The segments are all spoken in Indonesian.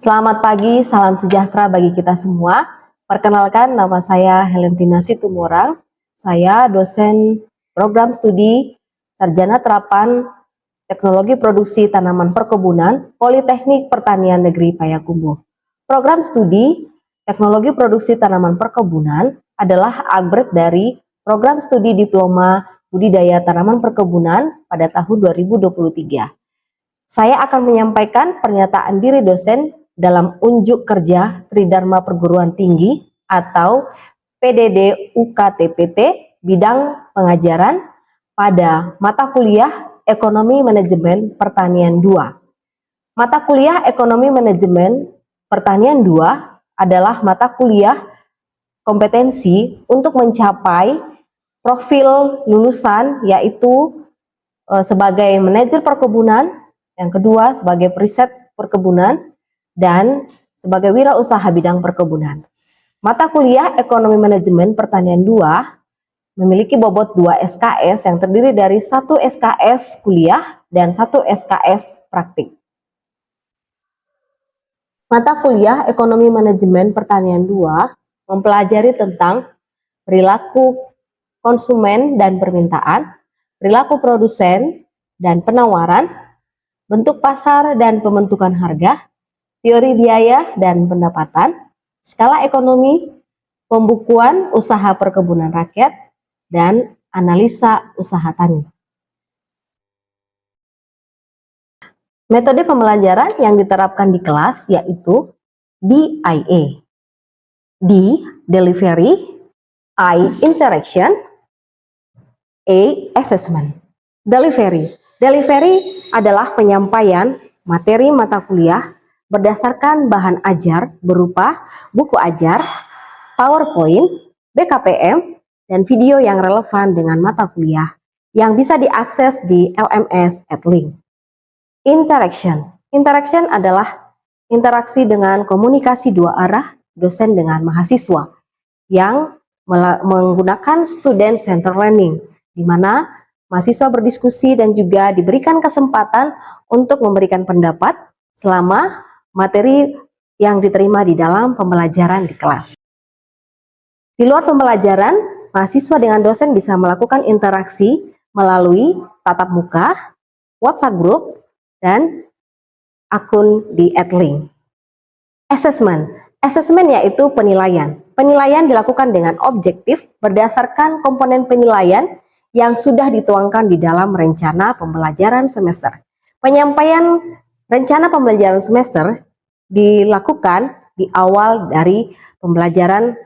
Selamat pagi, salam sejahtera bagi kita semua. Perkenalkan, nama saya Helentina Situmorang. Saya dosen program studi Sarjana Terapan Teknologi Produksi Tanaman Perkebunan Politeknik Pertanian Negeri Payakumbuh. Program studi Teknologi Produksi Tanaman Perkebunan adalah upgrade dari program studi Diploma Budidaya Tanaman Perkebunan pada tahun 2023. Saya akan menyampaikan pernyataan diri dosen dalam unjuk kerja Tridharma Perguruan Tinggi atau PDD UKTPT bidang pengajaran pada mata kuliah Ekonomi Manajemen Pertanian 2. Mata kuliah Ekonomi Manajemen Pertanian 2 adalah mata kuliah kompetensi untuk mencapai profil lulusan, yaitu sebagai manajer perkebunan, yang kedua sebagai periset perkebunan, dan sebagai wirausaha bidang perkebunan. Mata kuliah Ekonomi Manajemen Pertanian 2 memiliki bobot 2 SKS yang terdiri dari 1 SKS kuliah dan 1 SKS praktik. Mata kuliah Ekonomi Manajemen Pertanian 2 mempelajari tentang perilaku konsumen dan permintaan, perilaku produsen dan penawaran, bentuk pasar dan pembentukan harga, teori biaya dan pendapatan, skala ekonomi, pembukuan usaha perkebunan rakyat, dan analisa usaha tani. Metode pembelajaran yang diterapkan di kelas yaitu DIA. D. Delivery, I. Interaction, A. Assessment. Delivery adalah penyampaian materi mata kuliah berdasarkan bahan ajar berupa buku ajar, PowerPoint, BKPM, dan video yang relevan dengan mata kuliah yang bisa diakses di LMS @link. Interaction adalah interaksi dengan komunikasi dua arah dosen dengan mahasiswa yang menggunakan student center learning, di mana mahasiswa berdiskusi dan juga diberikan kesempatan untuk memberikan pendapat selama materi yang diterima di dalam pembelajaran di kelas. Di luar pembelajaran, mahasiswa dengan dosen bisa melakukan interaksi melalui tatap muka, WhatsApp group, dan akun di @link. Assessment yaitu penilaian. Penilaian dilakukan dengan objektif berdasarkan komponen penilaian yang sudah dituangkan di dalam rencana pembelajaran semester. Penyampaian rencana pembelajaran semester dilakukan di awal dari pembelajaran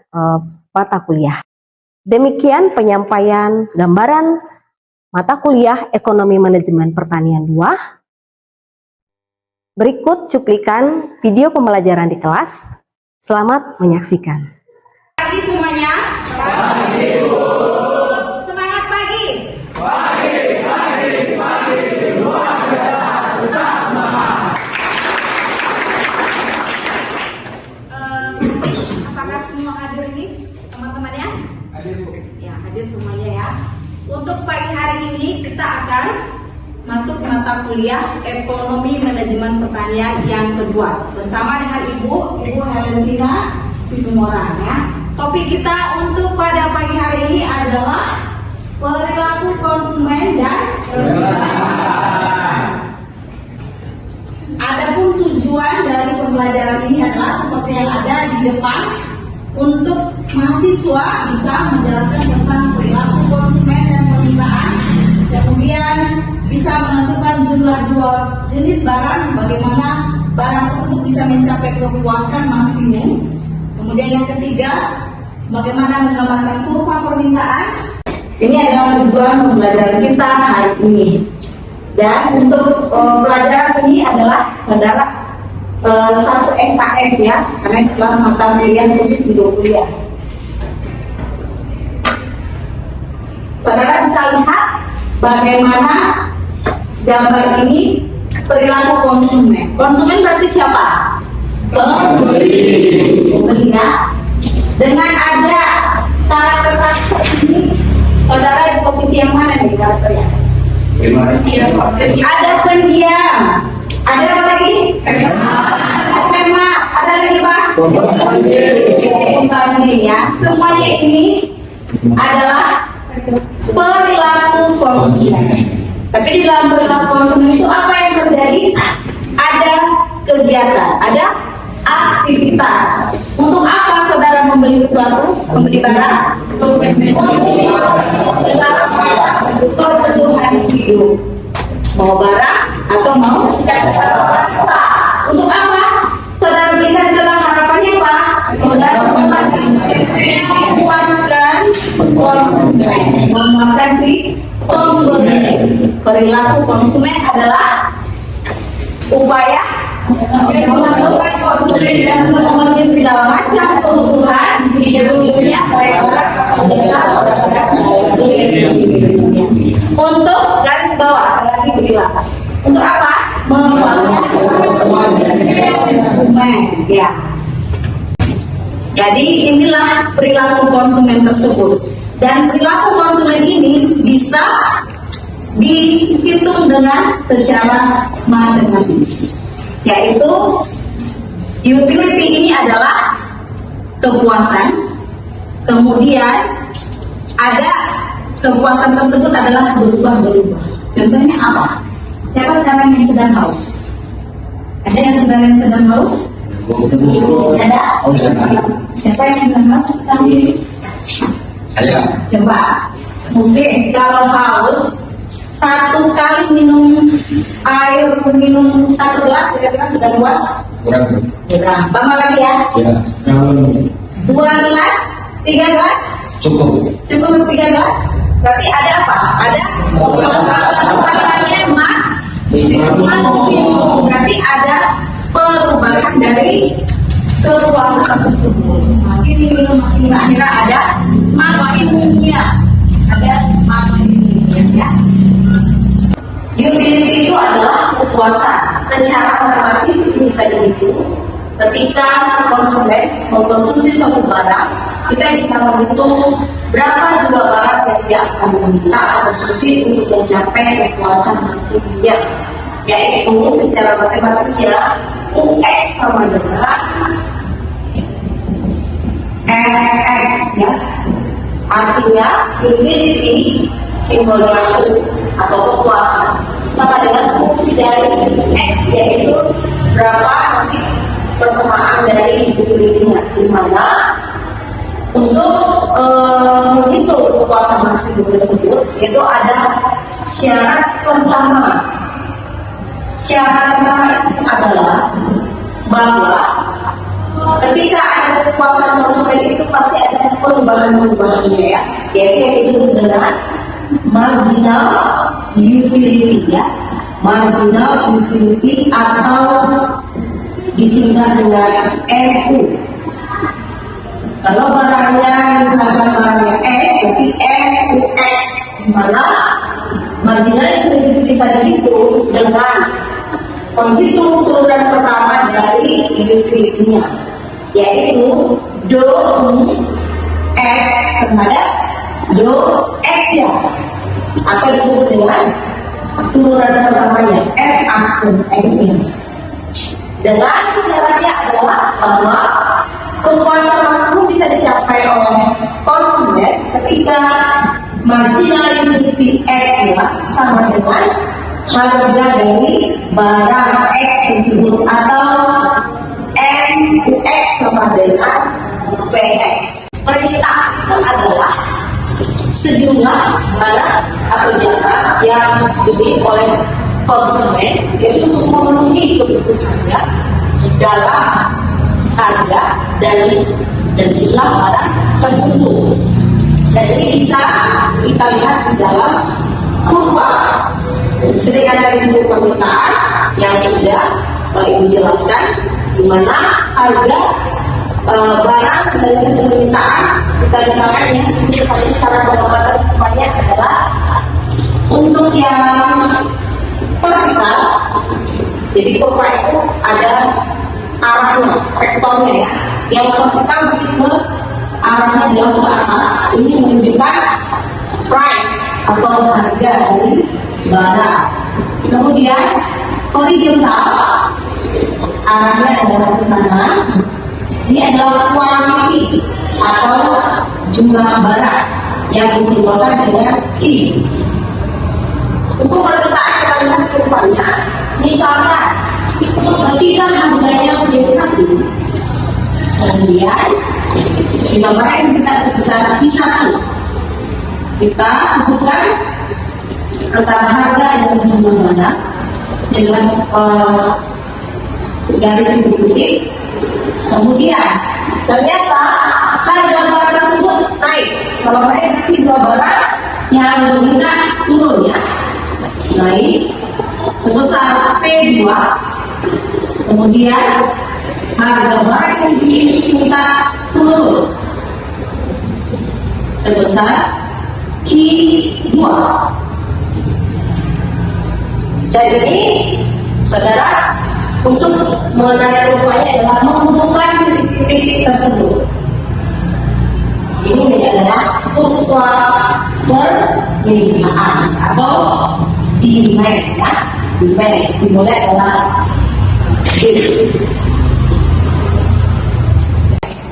mata kuliah. Demikian penyampaian gambaran mata kuliah Ekonomi Manajemen Pertanian 2. Berikut cuplikan video pembelajaran di kelas. Selamat menyaksikan. Pagi semuanya. Pagi, Bu. Semangat pagi. Pagi. Luar biasa. Tetap semangat. Apakah semua hadir ini, teman-temannya? Hadir, Bu. Ya, hadir semuanya ya. Untuk pagi hari ini kita akan masuk mata kuliah Ekonomi Manajemen Pertanian yang kedua bersama dengan Ibu Helentina Situmorang ya. Topik kita untuk pada pagi hari ini adalah perilaku konsumen dan permintaan. Adapun tujuan dari pembelajaran ini adalah seperti yang ada di depan, untuk mahasiswa bisa menjelaskan tentang perilaku konsumen dan permintaan, kemudian bisa menentukan jumlah dua jenis barang, bagaimana barang tersebut bisa mencapai kepuasan maksimum. Kemudian yang ketiga, bagaimana menggambarkan kurva permintaan. Ini adalah tujuan pembelajaran kita hari ini. Dan untuk pelajaran ini adalah saudara 1 SKS ya, karena itulah mata kuliah khusus di kuliah. Saudara bisa lihat bagaimana gambar ini perilaku konsumen. Konsumen berarti siapa? Pembeli. Ya. Dengan ada karakter ini, saudara di posisi yang mana nih karakternya? Ada pendiam. Ada apa lagi? Hemat. lagi Pak? Pembanding ya. Semuanya ini adalah perilaku konsumen. Tapi di dalam perilaku konsumen itu apa yang terjadi? Ada kegiatan, ada aktivitas. Untuk apa saudara membeli sesuatu, membeli barang? Untuk kebutuhan hidup. Mau barang atau mau untuk apa? Saudara belikan dalam harapannya Pak? Memuaskan konsumen, memuaskan si pembeli. Perilaku konsumen adalah upaya untuk memenuhi segala macam kebutuhan hidupnya baik orang atau jasa untuk garis bawah lagi perilaku. Untuk apa? Memuaskan konsumen. Ya. Jadi inilah perilaku konsumen tersebut. Dan perilaku konsumen ini bisa dihitung dengan secara matematis, yaitu utility ini adalah kepuasan, kemudian ada kepuasan tersebut adalah berubah-berubah. Contohnya apa? Siapa sekarang yang sedang haus? Ada yang sedang haus? Ada? Siapa yang sedang haus? Saya. Coba, mungkin kalau haus satu kali minum air, minum 1 gelas kira-kira sudah puas? Kurang. Tambah lagi ya? Ya. 2 gelas, 3 gelas? Cukup 3 gelas? Berarti ada apa? Ada maksimum. Berarti ada perubahan dari kepuasan tersebut. Makin diminum makin akhirnya ada maksimumnya. Ada maksimumnya ya. Utility itu adalah kepuasan. Secara otomatis bisa dihitung. Ketika konsumen mengkonsumsi suatu barang, kita bisa menghitung berapa jumlah barang yang dia akan meminta konsumsi untuk mencapai kepuasan maksimumnya. Yaitu secara matematis ya, UX sama dengan FX ya. Artinya utility simbolnya U atau kepuasan sama dengan fungsi dari X, yaitu berapa nanti persamaan dari utility-nya, di mana untuk menghitung kepuasan maksimum tersebut itu ada syarat pertama. Syarat pertama itu adalah bahwa ketika ada kepuasan konsumen itu pasti ada perubahan-perubahannya ya, yaitu yang disebut dengan marginal utility ya, marginal utility atau disingkat dengan MU. Kalau barangnya misalkan barangnya X, berarti MUX, di mana marginal utility bisa dihitung dengan menghitung turunan pertama dari utility-nya, yaitu do X terhadap do X ya, atau disebut dengan turunan pertamanya F aksen X ini. Dengan syaratnya adalah bahwa kepuasan maksimum bisa dicapai oleh konsumen ketika marginal utility X ya sama dengan harga dari barang X tersebut, atau MUX sama dengan PX. Perintah itu adalah sejumlah barang atau jasa yang dibeli oleh konsumen itu untuk memenuhi kebutuhannya dalam harga dan jumlah barang tertentu. Dan ini bisa kita lihat di dalam kurva. Sedangkan dari bentuk permintaan yang sudah Ibu jelaskan, di mana harga barang dari satu permintaan kita misalkan ya, cara pengobatan depannya adalah untuk yang vertikal. Jadi kurva itu ada arahnya, vektornya ya. Yang vertikal begitu arahnya adalah ke atas. Ini menunjukkan price atau harga dari barang. Kemudian horizontal arahnya adalah ke kanan. Ini adalah quantity atau jumlah barang yang disimbolkan dengan Q. Untuk permintaan kita lihat kurvanya. Misalkan ketika harganya menjadi 1, kemudian jumlah barang yang kita sebesar Q1, kita bukan antara harga dan jumlah barang dengan garis putih. Kemudian ternyata harga barang tersebut naik. Kalau naik jumlah barang yang kita turun ya, naik sebesar P2. Kemudian harga barang yang kita turun sebesar Q2. Jadi, saudara, untuk mengenai kurvanya adalah menghubungkan titik-titik tersebut. Ini adalah kurva permintaan atau demand ya. Demand simbolnya adalah D.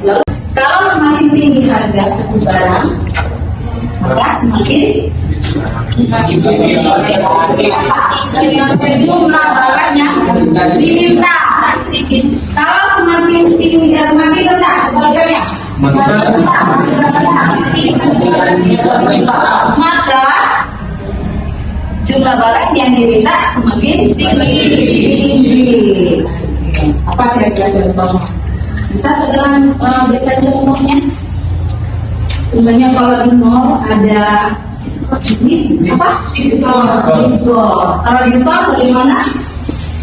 Lalu, kalau semakin tinggi harga suatu barang, maka semakin jumlah barang yang diminta. Kalau semakin tinggi, semakin rendah harganya, maka jumlah barang yang diminta semakin tinggi. Apa kira-kira contohnya? Bisa segera berikan contohnya? Sebenarnya kalau di mall ada diskon. Kalau diskon bagaimana?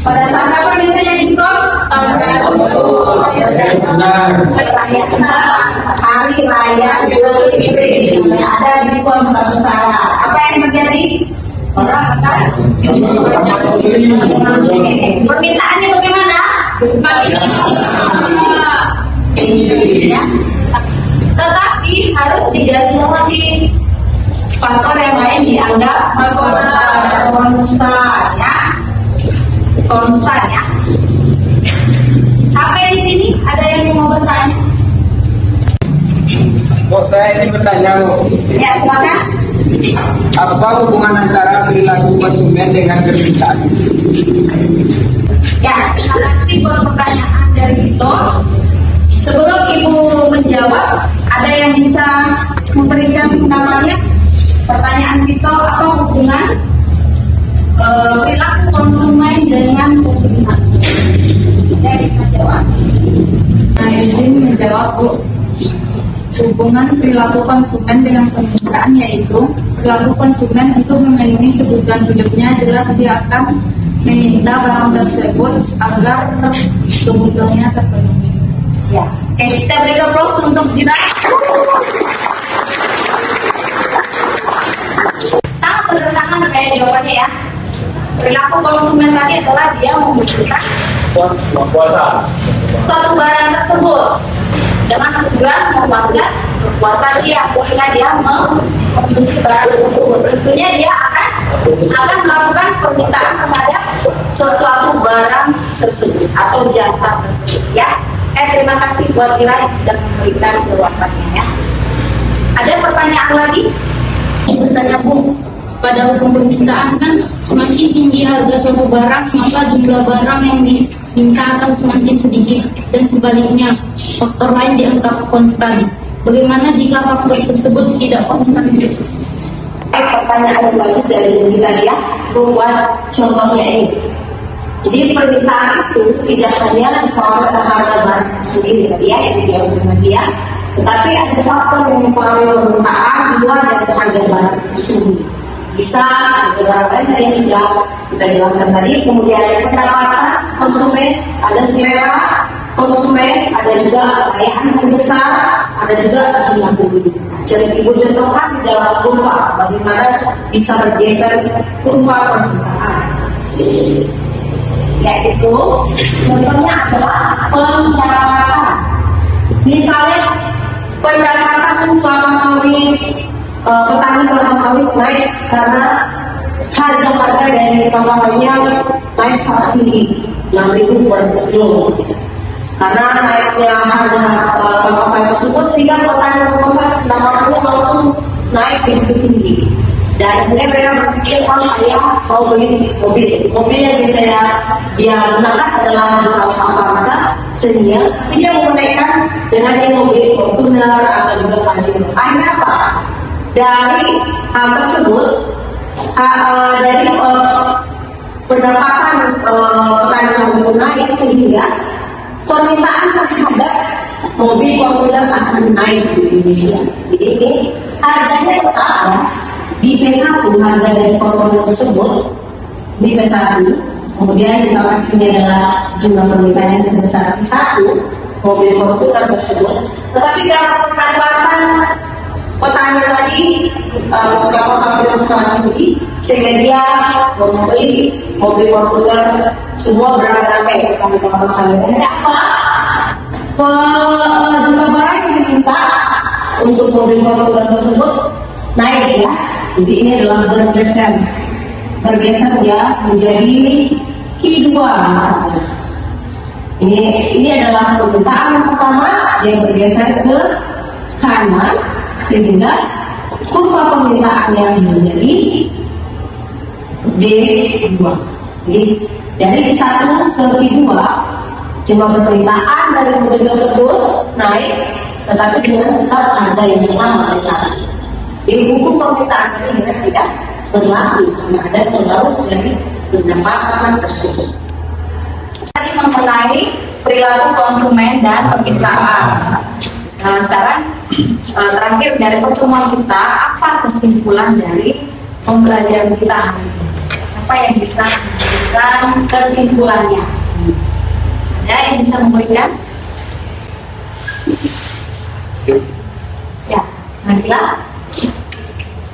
Pada saat apa biasanya diskon? Hari raya Idul Fitri ada diskon besar-besaran. Apa yang terjadi? Orang akan permintaannya bagaimana? Ya. Tetapi harus digarisbawahi faktor yang lain dianggap konstan ya. Konstan ya. Sampai di sini ada yang mau bertanya? Saya ini bertanya, Ya, silakan. apa hubungan antara perilaku konsumen dengan permintaan? Ya, terima kasih buat pertanyaan dari Vito. Sebelum Ibu menjawab, ada yang bisa memberikan namanya pertanyaan Vito, apa hubungan perilaku konsumen dengan permintaan? Saya bisa jawab. Nah, izin menjawab, Bu. Hubungan perilaku konsumen dengan permintaan yaitu perilaku konsumen untuk memenuhi kebutuhan hidupnya, jelas dia akan meminta barang tersebut agar kebutuhannya terpenuhi. Ya, kita beri applause untuk kita. Sangat sederhana sebenarnya jawabannya ya. Perilaku konsumen tadi adalah dia membutuhkan suatu barang tersebut dengan tujuan memuaskan kepuasan dia, ketika dia mengkonsumsi barang tersebut. Tentunya dia akan melakukan permintaan terhadap sesuatu barang tersebut atau jasa tersebut ya. Terima kasih buat Ira yang sudah memberikan jawabannya ya. Ada pertanyaan lagi? Bertanya, Bu, pada hukum permintaan kan semakin tinggi harga suatu barang maka jumlah barang yang diminta akan semakin sedikit, dan sebaliknya faktor lain dianggap konstan. Bagaimana jika faktor tersebut tidak konstan? Pertanyaan yang bagus dari tadi ya. Buat contohnya ini. Jadi permintaan itu tidak hanya dipengaruhi oleh harga barang sendiri tadi ya, yang dijelaskan sama dia, tetapi ada faktor yang mempengaruhi permintaan juga dari harga barang sendiri. Bisa beberapa tadi yang sudah kita jelaskan tadi, kemudian ada pendapatan konsumen, ada selera konsumen, ada juga kekayaan yang besar, ada juga jumlah penduduk. Jadi Ibu contohkan dalam kurva bagaimana bisa bergeser kurva permintaan. Yaitu contohnya adalah pendapatan. Misalnya pendapatan kelapa sawit, petani kelapa sawit naik karena harga dari kelapa sawitnya naik sangat tinggi. 6.000 per kilo. Karena naiknya harga kelapa sawit tersebut sehingga petani kelapa sawit pendapatannya langsung naik begitu tinggi. Dan akhirnya mereka berpikir, oh saya mau beli mobil. Mobil yang dia gunakan adalah pesawat Avanza senior, tapi dia menggunakan dengan dia mobil Fortuner atau juga Pajero. Akhirnya apa? Dari hal tersebut, dari pendapatan petani yang naik sehingga permintaan terhadap mobil Fortuner akan naik di Indonesia. Jadi ini harganya tetap ya. Di P1 harga dari Fortuner tersebut di P1, kemudian misalkan ini adalah jumlah permintaannya sebesar 1 mobil Fortuner tersebut, tetapi kalau pendapatan petani tadi kelapa sawit yang sangat tinggi sehingga dia membeli mobil Fortuner semua beramai-ramai kami kelapa sawit. Ini apa? Jumlah barang yang diminta untuk mobil Fortuner tersebut naik ya. Jadi ini adalah bergeser ya menjadi Q2 misalnya. Ini adalah permintaan yang pertama yang bergeser ke kanan sehingga kurva permintaan yang menjadi D2. Jadi dari 1 ke Q2 jumlah permintaan dari mobil tersebut naik, tetapi dengan tetap harga yang sama di sana. Jadi hukum permintaan ini tidak berlaku karena ada pengaruh dari pendapatan tersebut. Tadi mengenai perilaku konsumen dan permintaan. Nah, sekarang terakhir dari pertemuan kita, apa kesimpulan dari pembelajaran kita hari ini? Apa yang bisa memberikan kesimpulannya? Ada yang bisa memberikan? Ya, Nabila.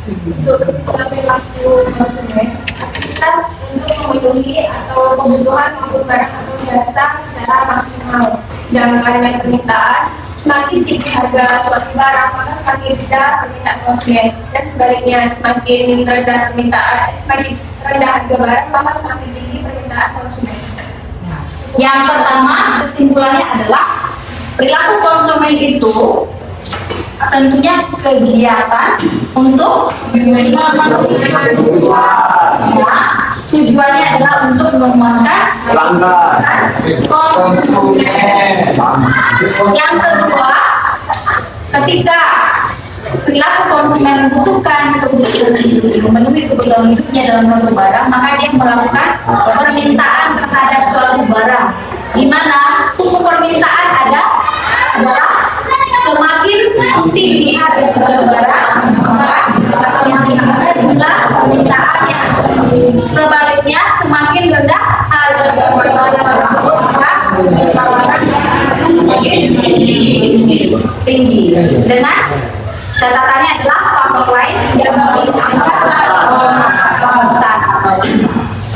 Untuk perilaku konsumen, aktivitas untuk memenuhi atau kebutuhan maupun barang atau jasa secara maksimal dan mengenai permintaan, semakin tinggi harga suatu barang maka semakin rendah permintaan konsumen, dan sebaliknya semakin rendah permintaan, semakin rendah harga barang maka semakin tinggi permintaan konsumen. Yang pertama kesimpulannya adalah perilaku konsumen itu tentunya kegiatan untuk memenuhi tujuannya adalah untuk memuaskan konsumen. Yang kedua, ketika perilaku konsumen membutuhkan memenuhi kebutuhan hidupnya dalam suatu barang, maka dia melakukan permintaan terhadap suatu barang, di mana hukum permintaan adalah semakin tinggi harga suatu barang, maka semakin ada jumlah permintaannya. Sebaliknya, semakin rendah harga suatu barang tersebut, maka tawarannya akan semakin tinggi. Dengan catatannya adalah faktor lain yang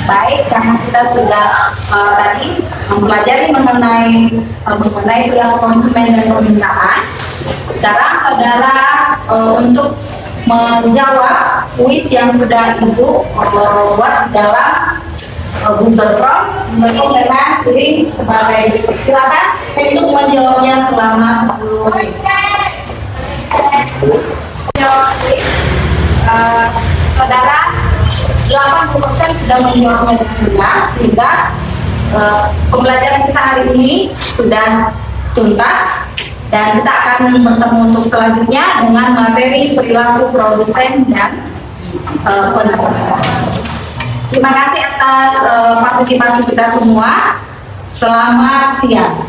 baik, karena kita sudah tadi mempelajari mengenai perilaku konsumen dan permintaan. Sekarang saudara untuk menjawab kuis yang sudah ibu buat dalam Google Form dengan link sebagai berikut. Silakan untuk menjawabnya selama 10 menit. Saudara 80% sudah menjawabnya dengan benar, sehingga pembelajaran kita hari ini sudah tuntas, dan kita akan bertemu untuk selanjutnya dengan materi perilaku produsen dan penjual. Terima kasih atas partisipasi kita semua. Selamat siang.